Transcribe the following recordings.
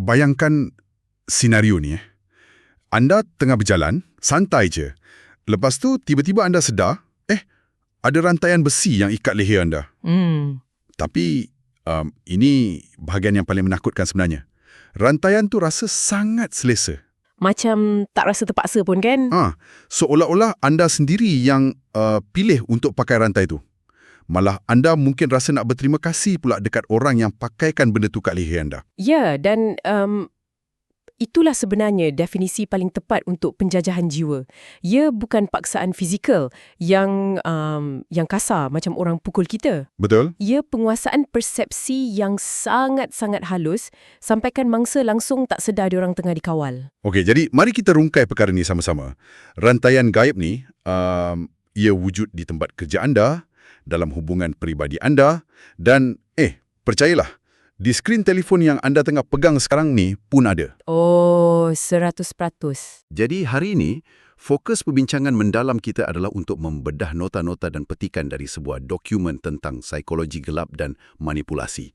bayangkan senario ni. Anda tengah berjalan, santai je. Lepas tu, tiba-tiba anda sedar, ada rantaian besi yang ikat leher anda. Tapi, ini bahagian yang paling menakutkan sebenarnya. Rantaian tu rasa sangat selesa. Macam tak rasa terpaksa pun kan? Seolah-olah anda sendiri yang pilih untuk pakai rantai tu. Malah anda mungkin rasa nak berterima kasih pula dekat orang yang pakaikan benda tu kat leher anda. Ya, dan itulah sebenarnya definisi paling tepat untuk penjajahan jiwa. Ia bukan paksaan fizikal yang kasar macam orang pukul kita. Betul? Ia penguasaan persepsi yang sangat-sangat halus sampaikan mangsa langsung tak sedar diorang tengah dikawal. Okey, jadi mari kita rungkai perkara ni sama-sama. Rantaian gaib ni, ia wujud di tempat kerja anda, dalam hubungan peribadi anda, dan percayalah, di skrin telefon yang anda tengah pegang sekarang ni pun ada. Oh, 100%. Jadi hari ini, fokus perbincangan mendalam kita adalah untuk membedah nota-nota dan petikan dari sebuah dokumen tentang psikologi gelap dan manipulasi.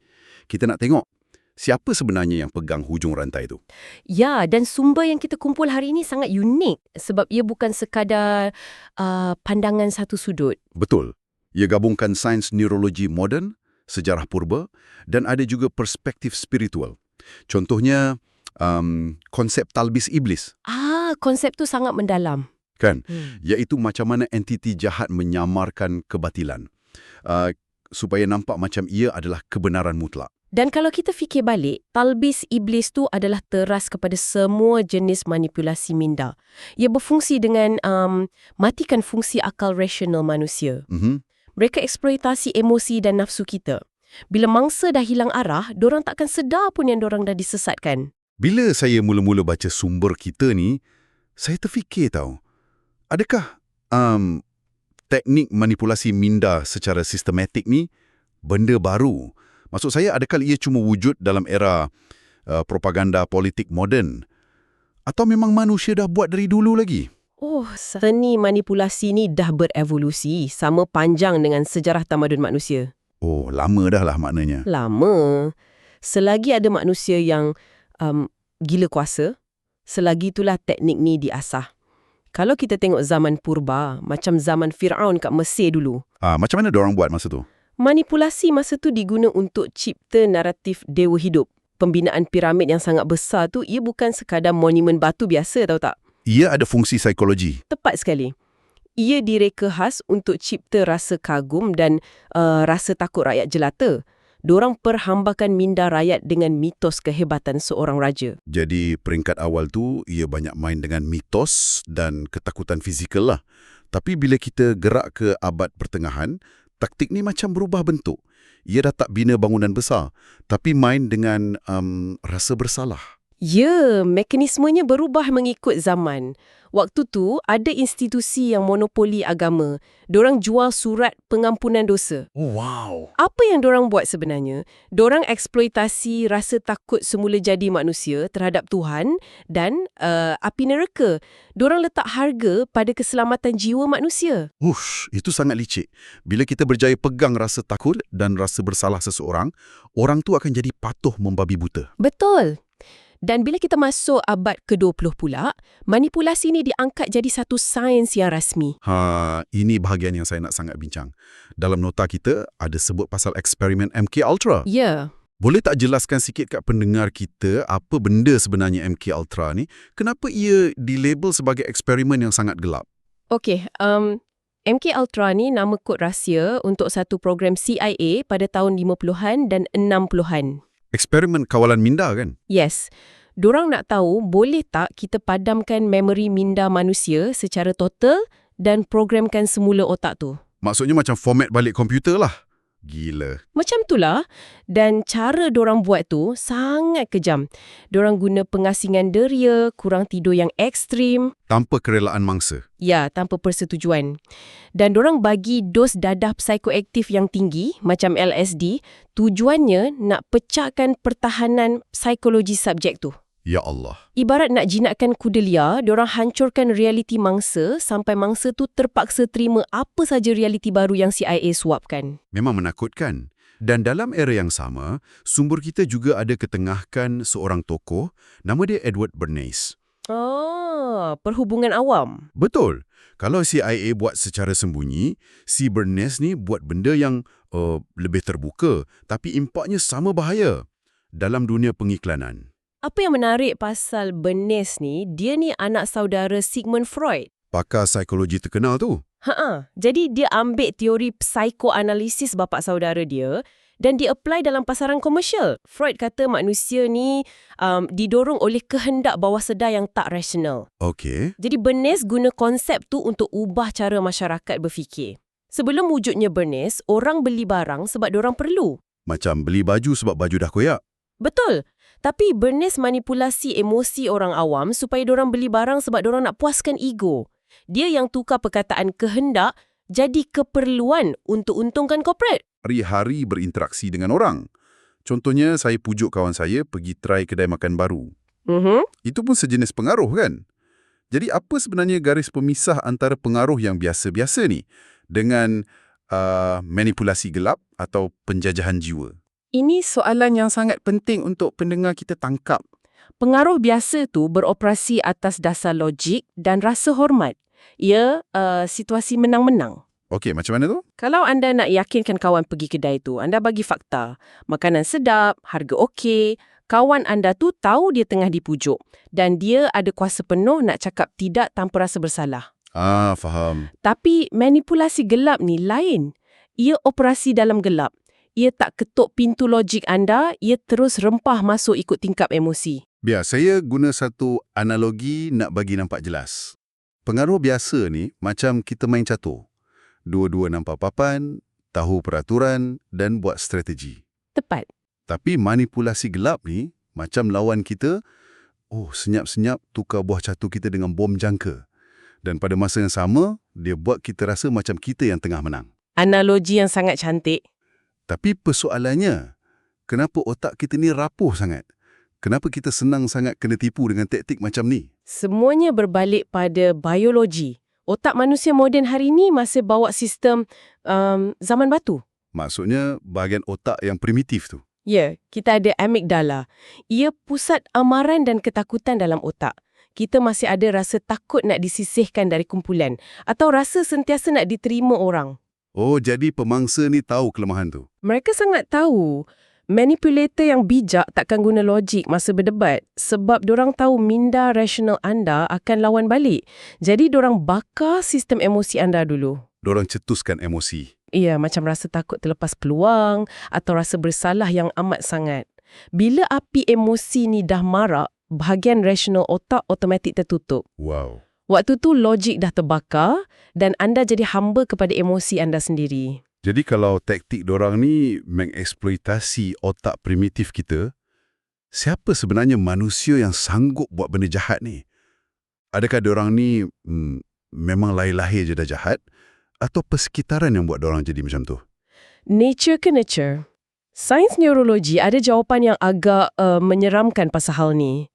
Kita nak tengok siapa sebenarnya yang pegang hujung rantai itu. Ya, dan sumber yang kita kumpul hari ini sangat unik sebab ia bukan sekadar pandangan satu sudut. Betul. Ia gabungkan sains neurologi moden, sejarah purba, dan ada juga perspektif spiritual. Contohnya, konsep talbis iblis. Konsep tu sangat mendalam. Kan? Iaitu macam mana entiti jahat menyamarkan kebatilan. Supaya nampak macam ia adalah kebenaran mutlak. Dan kalau kita fikir balik, talbis iblis tu adalah teras kepada semua jenis manipulasi minda. Ia berfungsi dengan matikan fungsi akal rasional manusia. Mereka eksploitasi emosi dan nafsu kita. Bila mangsa dah hilang arah, dorang takkan sedar pun yang dorang dah disesatkan. Bila saya mula-mula baca sumber kita ni, saya terfikir tahu, adakah teknik manipulasi minda secara sistematik ni benda baru? Maksud saya, adakah ia cuma wujud dalam era propaganda politik moden? Atau memang manusia dah buat dari dulu lagi? Seni manipulasi ni dah berevolusi sama panjang dengan sejarah tamadun manusia. Lama dah lah maknanya. Lama. Selagi ada manusia yang gila kuasa, selagi itulah teknik ni diasah. Kalau kita tengok zaman purba, macam zaman Fir'aun kat Mesir dulu. Macam mana diorang buat masa tu? Manipulasi masa tu diguna untuk cipta naratif dewa hidup. Pembinaan piramid yang sangat besar tu, ia bukan sekadar monumen batu biasa, tahu tak? Ia ada fungsi psikologi. Tepat sekali. Ia direka khas untuk cipta rasa kagum dan rasa takut rakyat jelata. Dorang perhambakan minda rakyat dengan mitos kehebatan seorang raja. Jadi peringkat awal tu, ia banyak main dengan mitos dan ketakutan fizikal lah. Tapi bila kita gerak ke abad pertengahan, taktik ni macam berubah bentuk. Ia dah tak bina bangunan besar, tapi main dengan rasa bersalah. Ya, mekanismenya berubah mengikut zaman. Waktu tu, ada institusi yang monopoli agama. Dorang jual surat pengampunan dosa. Wow. Apa yang dorang buat sebenarnya? Dorang eksploitasi rasa takut semula jadi manusia terhadap Tuhan dan api neraka. Dorang letak harga pada keselamatan jiwa manusia. Itu sangat licik. Bila kita berjaya pegang rasa takut dan rasa bersalah seseorang, orang tu akan jadi patuh membabi buta. Betul. Dan bila kita masuk abad ke-20 pula, manipulasi ni diangkat jadi satu sains yang rasmi. Ini bahagian yang saya nak sangat bincang. Dalam nota kita, ada sebut pasal eksperimen MK Ultra. Ya. Boleh tak jelaskan sikit kat pendengar kita apa benda sebenarnya MK Ultra ni? Kenapa ia dilabel sebagai eksperimen yang sangat gelap? Okey, MK Ultra ni nama kod rahsia untuk satu program CIA pada tahun 50-an dan 60-an. Eksperimen kawalan minda kan? Yes. Dorang nak tahu boleh tak kita padamkan memori minda manusia secara total dan programkan semula otak tu. Maksudnya macam format balik komputer lah. Gila. Macam itulah. Dan cara dorang buat tu sangat kejam. Dorang guna pengasingan deria, kurang tidur yang ekstrim. Tanpa kerelaan mangsa. Ya, tanpa persetujuan. Dan dorang bagi dos dadah psikoaktif yang tinggi, macam LSD, tujuannya nak pecahkan pertahanan psikologi subjek tu. Ya Allah. Ibarat nak jinakkan kuda liar, diorang hancurkan realiti mangsa sampai mangsa tu terpaksa terima apa saja realiti baru yang CIA suapkan. Memang menakutkan. Dan dalam era yang sama, sumber kita juga ada ketengahkan seorang tokoh, nama dia Edward Bernays. Perhubungan awam. Betul. Kalau CIA buat secara sembunyi, si Bernays ni buat benda yang lebih terbuka, tapi impaknya sama bahaya dalam dunia pengiklanan. Apa yang menarik pasal Bernays ni, dia ni anak saudara Sigmund Freud. Pakar psikologi terkenal tu. Jadi dia ambil teori psikoanalisis bapa saudara dia dan dia apply dalam pasaran komersial. Freud kata manusia ni didorong oleh kehendak bawah sedar yang tak rasional. Okey. Jadi Bernays guna konsep tu untuk ubah cara masyarakat berfikir. Sebelum wujudnya Bernays, orang beli barang sebab diorang perlu. Macam beli baju sebab baju dah koyak. Betul. Tapi Bernays manipulasi emosi orang awam supaya diorang beli barang sebab diorang nak puaskan ego. Dia yang tukar perkataan kehendak jadi keperluan untuk untungkan korporat. Hari-hari berinteraksi dengan orang. Contohnya, saya pujuk kawan saya pergi try kedai makan baru. Itu pun sejenis pengaruh kan? Jadi apa sebenarnya garis pemisah antara pengaruh yang biasa-biasa ni dengan manipulasi gelap atau penjajahan jiwa? Ini soalan yang sangat penting untuk pendengar kita tangkap. Pengaruh biasa tu beroperasi atas dasar logik dan rasa hormat. Ia situasi menang-menang. Okey, macam mana tu? Kalau anda nak yakinkan kawan pergi kedai tu, anda bagi fakta. Makanan sedap, harga okey, kawan anda tu tahu dia tengah dipujuk dan dia ada kuasa penuh nak cakap tidak tanpa rasa bersalah. Faham. Tapi manipulasi gelap ni lain. Ia operasi dalam gelap. Ia tak ketuk pintu logik anda, ia terus rempah masuk ikut tingkap emosi. Biar saya guna satu analogi nak bagi nampak jelas. Pengaruh biasa ni macam kita main catur. Dua-dua nampak papan, tahu peraturan dan buat strategi. Tepat. Tapi manipulasi gelap ni macam lawan kita, senyap-senyap tukar buah catur kita dengan bom jangka. Dan pada masa yang sama, dia buat kita rasa macam kita yang tengah menang. Analogi yang sangat cantik. Tapi persoalannya, kenapa otak kita ni rapuh sangat? Kenapa kita senang sangat kena tipu dengan taktik macam ni? Semuanya berbalik pada biologi. Otak manusia moden hari ini masih bawa sistem zaman batu. Maksudnya, bahagian otak yang primitif tu. Ya, kita ada amigdala. Ia pusat amaran dan ketakutan dalam otak. Kita masih ada rasa takut nak disisihkan dari kumpulan atau rasa sentiasa nak diterima orang. Jadi pemangsa ni tahu kelemahan tu. Mereka sangat tahu. Manipulator yang bijak takkan guna logik masa berdebat sebab dorang tahu minda rasional anda akan lawan balik. Jadi dorang bakar sistem emosi anda dulu. Dorang cetuskan emosi. Ya, macam rasa takut terlepas peluang atau rasa bersalah yang amat sangat. Bila api emosi ni dah marak, bahagian rasional otak automatik tertutup. Wow. Waktu tu logik dah terbakar dan anda jadi hamba kepada emosi anda sendiri. Jadi kalau taktik dorang ni mengeksploitasi otak primitif kita, siapa sebenarnya manusia yang sanggup buat benda jahat ni? Adakah dorang ni memang lahir-lahir je dah jahat? Atau persekitaran yang buat dorang jadi macam tu? Nature ke nurture? Sains neurologi ada jawapan yang agak menyeramkan pasal hal ni.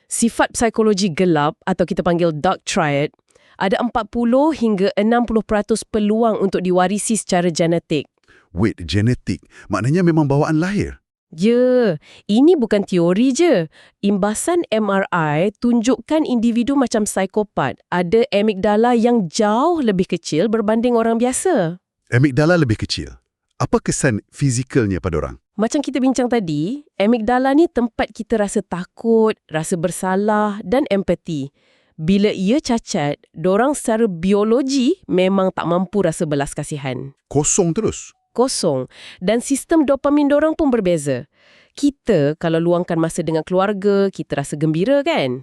Sifat psikologi gelap atau kita panggil dark triad, ada 40 hingga 60% peluang untuk diwarisi secara genetik. Wait, genetik? Maknanya memang bawaan lahir? Ya, ini bukan teori je. Imbasan MRI tunjukkan individu macam psikopat ada amigdala yang jauh lebih kecil berbanding orang biasa. Amigdala lebih kecil. Apa kesan fizikalnya pada orang? Macam kita bincang tadi, amigdala ni tempat kita rasa takut, rasa bersalah dan empati. Bila ia cacat, dorang secara biologi memang tak mampu rasa belas kasihan. Kosong terus? Kosong. Dan sistem dopamin dorang pun berbeza. Kita kalau luangkan masa dengan keluarga, kita rasa gembira kan?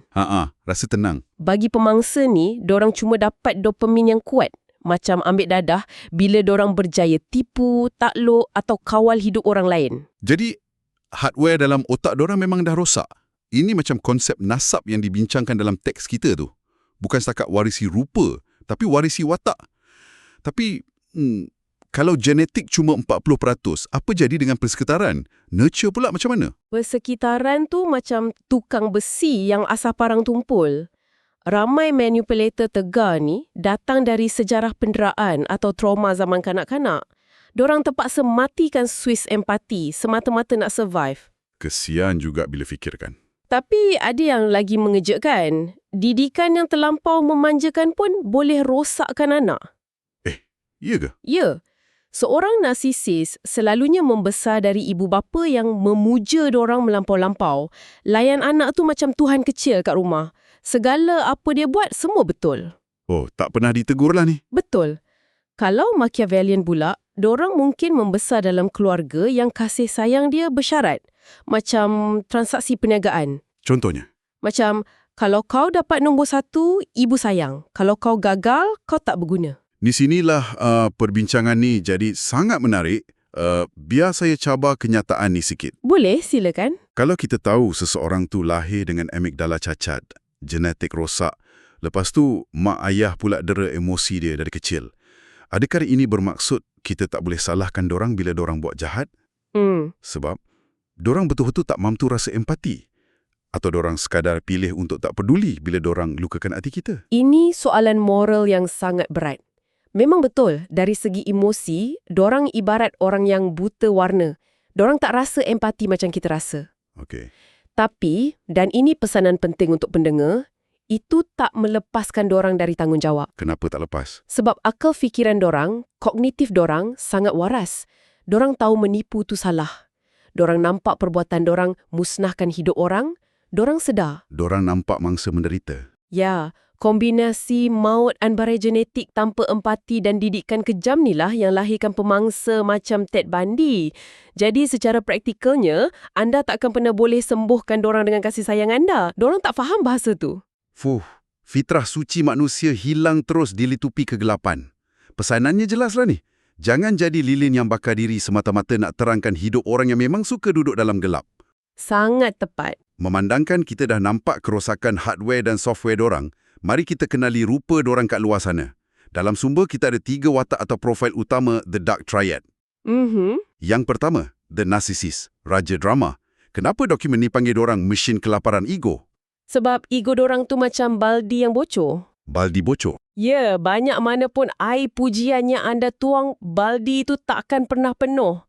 Rasa tenang. Bagi pemangsa ni, dorang cuma dapat dopamin yang kuat. Macam ambil dadah bila dorang berjaya tipu, takluk atau kawal hidup orang lain. Jadi, hardware dalam otak dorang memang dah rosak. Ini macam konsep nasab yang dibincangkan dalam teks kita tu. Bukan setakat warisi rupa, tapi warisi watak. Tapi, kalau genetik cuma 40%, apa jadi dengan persekitaran? Nurture pula macam mana? Persekitaran tu macam tukang besi yang asal parang tumpul. Ramai manipulator tegar ni datang dari sejarah penderaan atau trauma zaman kanak-kanak. Dorang terpaksa matikan Swiss empati semata-mata nak survive. Kesian juga bila fikirkan. Tapi ada yang lagi mengejutkan. Didikan yang terlampau memanjakan pun boleh rosakkan anak. Iya ke? Ya, seorang narsisis selalunya membesar dari ibu bapa yang memuja dorang melampau-lampau. Layan anak tu macam Tuhan kecil kat rumah. Segala apa dia buat, semua betul. Oh, tak pernah ditegur lah ni. Betul. Kalau Machiavellian pula, dorang mungkin membesar dalam keluarga yang kasih sayang dia bersyarat. Macam transaksi perniagaan. Contohnya? Macam, kalau kau dapat nombor 1, ibu sayang. Kalau kau gagal, kau tak berguna. Di sinilah perbincangan ni jadi sangat menarik. Biar saya cabar kenyataan ni sikit. Boleh, silakan. Kalau kita tahu seseorang tu lahir dengan amigdala cacat, genetik rosak, lepas tu mak ayah pula dera emosi dia dari kecil, adakah ini bermaksud kita tak boleh salahkan dorang bila dorang buat jahat? Sebab dorang betul-betul tak mampu rasa empati. Atau dorang sekadar pilih untuk tak peduli bila dorang lukakan hati kita? Ini soalan moral yang sangat berat. Memang betul, dari segi emosi, dorang ibarat orang yang buta warna. Dorang tak rasa empati macam kita rasa. Okey. Tapi, dan ini pesanan penting untuk pendengar, itu tak melepaskan dorang dari tanggungjawab. Kenapa tak lepas? Sebab akal fikiran dorang, kognitif dorang sangat waras. Dorang tahu menipu tu salah. Dorang nampak perbuatan dorang musnahkan hidup orang. Dorang sedar. Dorang nampak mangsa menderita. Ya, kombinasi maut anbarai genetik tanpa empati dan didikan kejam ni lah yang lahirkan pemangsa macam Ted Bundy. Jadi secara praktikalnya, anda takkan pernah boleh sembuhkan dorang dengan kasih sayang anda. Dorang tak faham bahasa tu. Fitrah suci manusia hilang terus dilitupi kegelapan. Pesanannya jelaslah ni. Jangan jadi lilin yang bakar diri semata-mata nak terangkan hidup orang yang memang suka duduk dalam gelap. Sangat tepat. Memandangkan kita dah nampak kerosakan hardware dan software dorang, mari kita kenali rupa dorang kat luar sana. Dalam sumber kita ada 3 watak atau profil utama The Dark Triad. Yang pertama, The Narcissist, Raja Drama. Kenapa dokumen ni panggil dorang mesin kelaparan ego? Sebab ego dorang tu macam baldi yang bocor. Baldi bocor. Ya, banyak mana pun air pujian yang anda tuang, baldi itu takkan pernah penuh.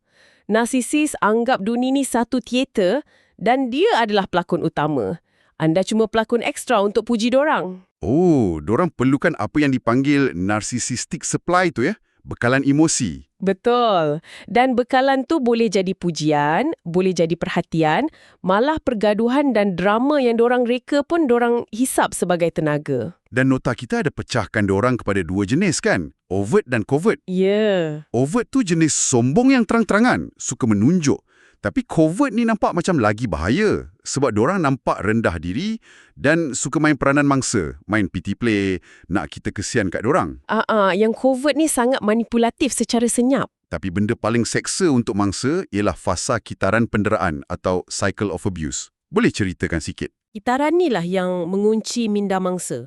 Narsisis anggap dunia ni satu teater dan dia adalah pelakon utama. Anda cuma pelakon ekstra untuk puji dorang. Oh, dorang perlukan apa yang dipanggil narcissistic supply tu ya? Bekalan emosi. Betul. Dan bekalan tu boleh jadi pujian, boleh jadi perhatian, malah pergaduhan dan drama yang dorang reka pun dorang hisap sebagai tenaga. Dan nota kita ada pecahkan dorang kepada 2 jenis kan? Overt dan covert. Ya. Overt tu jenis sombong yang terang-terangan, suka menunjuk. Tapi covert ni nampak macam lagi bahaya sebab dorang nampak rendah diri dan suka main peranan mangsa, main pity play, nak kita kesian kat dorang. Yang covert ni sangat manipulatif secara senyap. Tapi benda paling seksa untuk mangsa ialah fasa kitaran penderaan atau cycle of abuse. Boleh ceritakan sikit? Kitaran ni lah yang mengunci minda mangsa.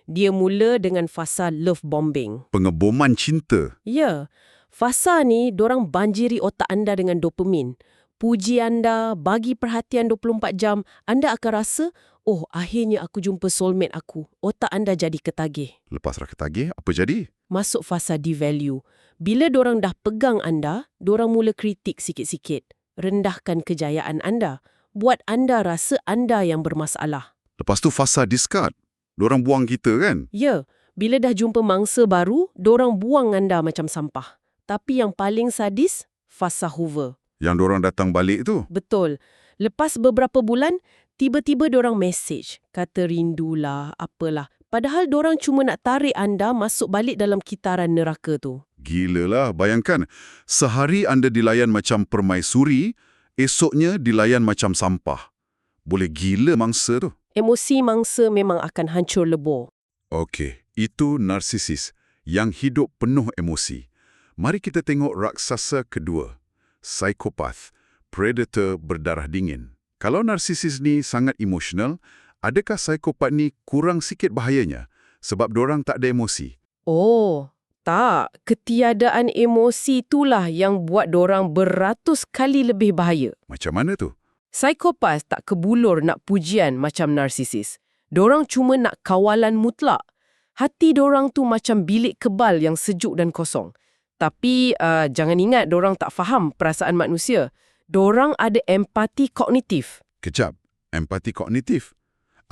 Dia mula dengan fasa love bombing. Pengeboman cinta. Ya, fasa ni dorang banjiri otak anda dengan dopamin. Puji anda, bagi perhatian 24 jam, anda akan rasa, oh akhirnya aku jumpa soulmate aku. Otak anda jadi ketagih. Lepas dah ketagih, apa jadi? Masuk fasa devalue. Bila dorang dah pegang anda, dorang mula kritik sikit-sikit. Rendahkan kejayaan anda. Buat anda rasa anda yang bermasalah. Lepas tu fasa discard. Dorang buang kita kan? Ya, bila dah jumpa mangsa baru, dorang buang anda macam sampah. Tapi yang paling sadis, fasa hover. Yang dorang datang balik tu? Betul. Lepas beberapa bulan, tiba-tiba dorang message. Kata rindulah, apalah. Padahal dorang cuma nak tarik anda masuk balik dalam kitaran neraka tu. Gilalah, bayangkan. Sehari anda dilayan macam permaisuri, esoknya dilayan macam sampah. Boleh gila mangsa tu. Emosi mangsa memang akan hancur lebur. Okey, itu narsisis yang hidup penuh emosi. Mari kita tengok raksasa kedua. Psikopat, predator berdarah dingin. Kalau narsisis ni sangat emosional, adakah psikopat ni kurang sikit bahayanya sebab dorang tak ada emosi? Oh, tak. Ketiadaan emosi itulah yang buat dorang beratus kali lebih bahaya. Macam mana tu? Psikopat tak kebulur nak pujian macam narsisis. Dorang cuma nak kawalan mutlak. Hati dorang tu macam bilik kebal yang sejuk dan kosong. Tapi jangan ingat dorang tak faham perasaan manusia. Dorang ada empati kognitif. Kejap, empati kognitif.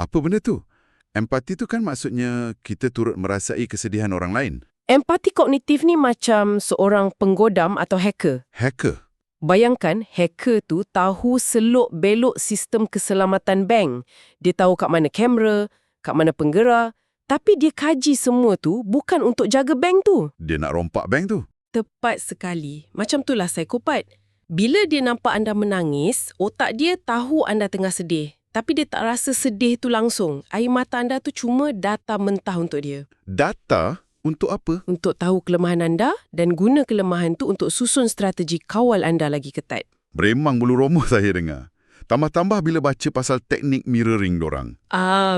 Apa benda tu? Empati tu kan maksudnya kita turut merasai kesedihan orang lain. Empati kognitif ni macam seorang penggodam atau hacker. Hacker? Bayangkan hacker tu tahu selok-belok sistem keselamatan bank. Dia tahu kat mana kamera, kat mana penggera. Tapi dia kaji semua tu bukan untuk jaga bank tu. Dia nak rompak bank tu. Tepat sekali. Macam itulah psikopat. Bila dia nampak anda menangis, otak dia tahu anda tengah sedih. Tapi dia tak rasa sedih tu langsung. Air mata anda tu cuma data mentah untuk dia. Data? Untuk apa? Untuk tahu kelemahan anda dan guna kelemahan tu untuk susun strategi kawal anda lagi ketat. Beremang bulu roma saya dengar. Tambah-tambah bila baca pasal teknik mirroring dorang.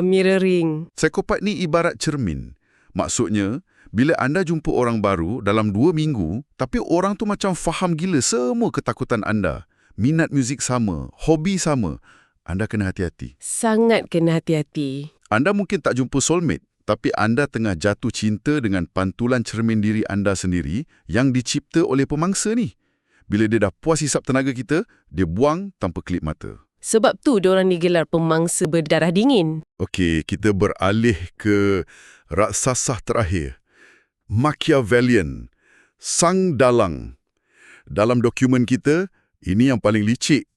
Mirroring. Psikopat ni ibarat cermin. Maksudnya, bila anda jumpa orang baru dalam 2 minggu, tapi orang tu macam faham gila semua ketakutan anda. Minat muzik sama, hobi sama. Anda kena hati-hati. Sangat kena hati-hati. Anda mungkin tak jumpa soulmate, tapi anda tengah jatuh cinta dengan pantulan cermin diri anda sendiri yang dicipta oleh pemangsa ni. Bila dia dah puas hisap tenaga kita, dia buang tanpa kelip mata. Sebab tu diorang digelar pemangsa berdarah dingin. Okey, kita beralih ke raksasa terakhir. Machiavellian, sang dalang. Dalam dokumen kita, ini yang paling licik.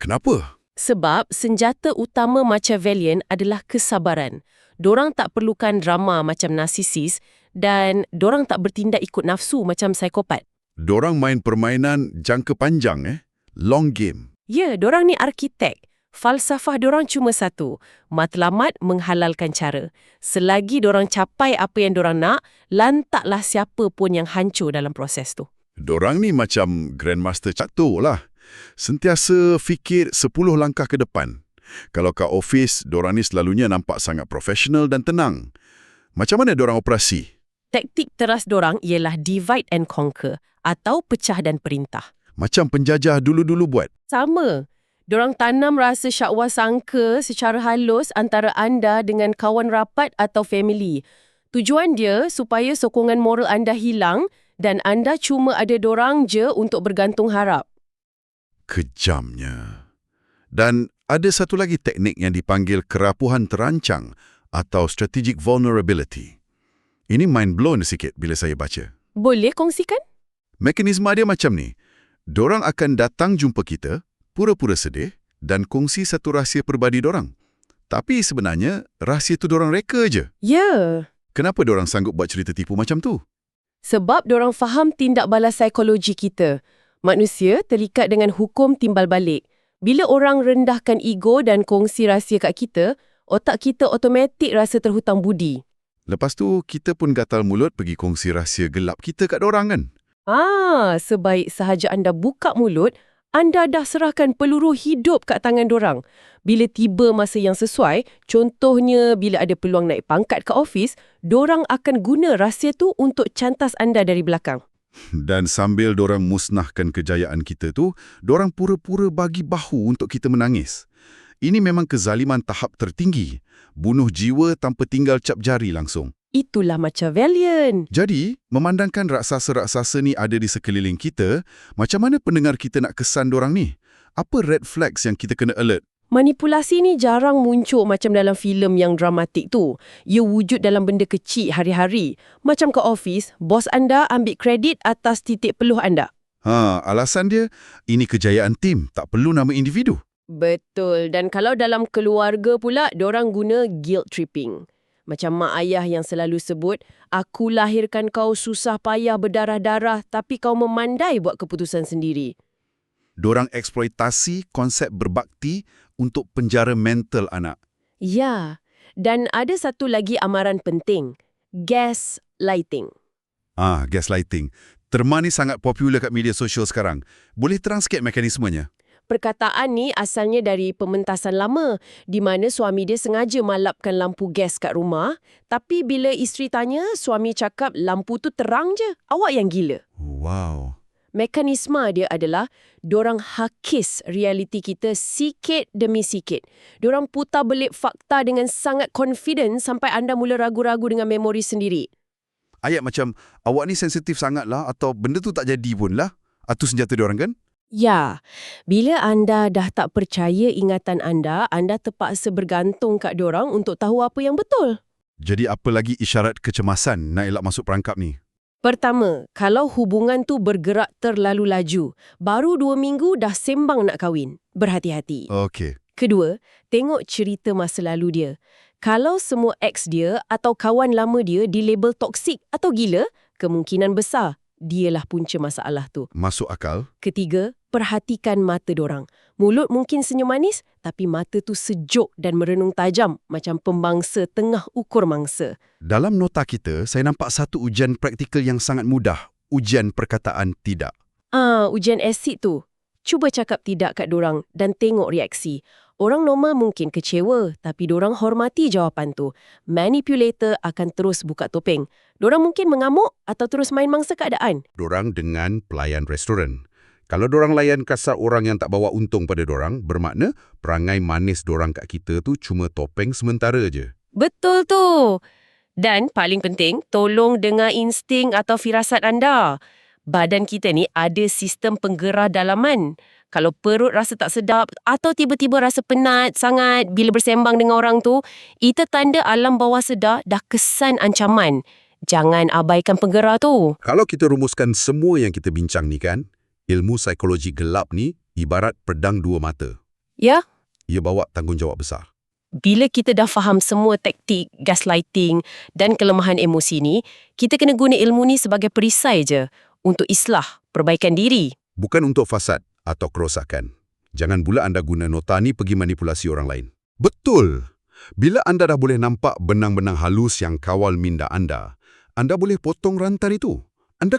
Kenapa? Sebab senjata utama Machiavellian adalah kesabaran. Dorang tak perlukan drama macam narsisis dan dorang tak bertindak ikut nafsu macam psikopat. Dorang main permainan jangka panjang, long game. Ya, dorang ni arkitek. Falsafah dorang cuma satu. Matlamat menghalalkan cara. Selagi dorang capai apa yang dorang nak, lantaklah siapa pun yang hancur dalam proses tu. Dorang ni macam Grandmaster catur lah. Sentiasa fikir 10 langkah ke depan. Kalau kat office, dorang ni selalunya nampak sangat profesional dan tenang. Macam mana dorang operasi? Taktik teras dorang ialah divide and conquer atau pecah dan perintah. Macam penjajah dulu-dulu buat. Sama. Dorang tanam rasa syakwa sangka secara halus antara anda dengan kawan rapat atau family. Tujuan dia supaya sokongan moral anda hilang dan anda cuma ada dorang je untuk bergantung harap. Kejamnya. Dan ada satu lagi teknik yang dipanggil kerapuhan terancang atau strategic vulnerability. Ini mind blown sikit bila saya baca. Boleh kongsikan? Mekanisme dia macam ni. Dorang akan datang jumpa kita, pura-pura sedih dan kongsi satu rahsia peribadi dorang. Tapi sebenarnya, rahsia tu dorang reka je. Ya. Kenapa dorang sanggup buat cerita tipu macam tu? Sebab dorang faham tindak balas psikologi kita. Manusia terikat dengan hukum timbal balik. Bila orang rendahkan ego dan kongsi rahsia kat kita, otak kita automatik rasa terhutang budi. Lepas tu, kita pun gatal mulut pergi kongsi rahsia gelap kita kat dorang kan? Sebaik sahaja anda buka mulut, anda dah serahkan peluru hidup kat tangan dorang. Bila tiba masa yang sesuai, contohnya bila ada peluang naik pangkat ke office, dorang akan guna rahsia tu untuk cantas anda dari belakang. Dan sambil dorang musnahkan kejayaan kita tu, dorang pura-pura bagi bahu untuk kita menangis. Ini memang kezaliman tahap tertinggi. Bunuh jiwa tanpa tinggal cap jari langsung. Itulah Machiavellian. Jadi, memandangkan raksasa-raksasa ni ada di sekeliling kita, macam mana pendengar kita nak kesan dorang ni? Apa red flags yang kita kena alert? Manipulasi ni jarang muncul macam dalam filem yang dramatik tu. Ia wujud dalam benda kecil hari-hari. Macam ke office, bos anda ambil kredit atas titik peluh anda. Alasan dia, ini kejayaan tim, tak perlu nama individu. Betul. Dan kalau dalam keluarga pula, diorang guna guilt tripping. Macam mak ayah yang selalu sebut, aku lahirkan kau susah payah berdarah-darah tapi kau memandai buat keputusan sendiri. Dorang eksploitasi konsep berbakti untuk penjara mental anak. Ya, dan ada satu lagi amaran penting, gaslighting. Gaslighting. Terma ni sangat popular kat media sosial sekarang. Boleh terang sikit mekanismenya? Perkataan ni asalnya dari pementasan lama, di mana suami dia sengaja malapkan lampu gas kat rumah, tapi bila isteri tanya, suami cakap lampu tu terang je, awak yang gila. Wow. Mekanisme dia adalah dorang hakis realiti kita sikit demi sikit. Dorang putar belit fakta dengan sangat confident sampai anda mula ragu-ragu dengan memori sendiri. Ayat macam, awak ni sensitif sangat lah atau benda tu tak jadi pun lah. Itu senjata diorang kan? Ya, bila anda dah tak percaya ingatan anda terpaksa bergantung kat diorang untuk tahu apa yang betul. Jadi apa lagi isyarat kecemasan nak elak masuk perangkap ni? Pertama, kalau hubungan tu bergerak terlalu laju, baru 2 minggu dah sembang nak kahwin, berhati-hati. Okey. Kedua, tengok cerita masa lalu dia. Kalau semua ex dia atau kawan lama dia dilabel toksik atau gila, kemungkinan besar dialah punca masalah tu. Masuk akal? Ketiga, perhatikan mata dorang. Mulut mungkin senyum manis, tapi mata tu sejuk dan merenung tajam macam pembangsa tengah ukur mangsa. Dalam nota kita, saya nampak satu ujian praktikal yang sangat mudah. Ujian perkataan tidak. Ujian asid tu. Cuba cakap tidak kat dorang dan tengok reaksi. Orang normal mungkin kecewa, tapi dorang hormati jawapan tu. Manipulator akan terus buka topeng. Dorang mungkin mengamuk atau terus main mangsa keadaan. Dorang dengan pelayan restoran. Kalau dorang layan kasar orang yang tak bawa untung pada dorang, bermakna perangai manis dorang kat kita tu cuma topeng sementara je. Betul tu. Dan paling penting, tolong dengar insting atau firasat anda. Badan kita ni ada sistem penggerak dalaman. Kalau perut rasa tak sedap atau tiba-tiba rasa penat sangat bila bersembang dengan orang tu, itu tanda alam bawah sedar dah kesan ancaman. Jangan abaikan penggerak tu. Kalau kita rumuskan semua yang kita bincang ni kan, ilmu psikologi gelap ni ibarat pedang dua mata. Ya? Ia bawa tanggungjawab besar. Bila kita dah faham semua taktik, gaslighting dan kelemahan emosi ni, kita kena guna ilmu ni sebagai perisai je untuk islah, perbaikan diri. Bukan untuk fasad atau kerosakan. Jangan pula anda guna nota ni pergi manipulasi orang lain. Betul! Bila anda dah boleh nampak benang-benang halus yang kawal minda anda boleh potong rantai itu. Anda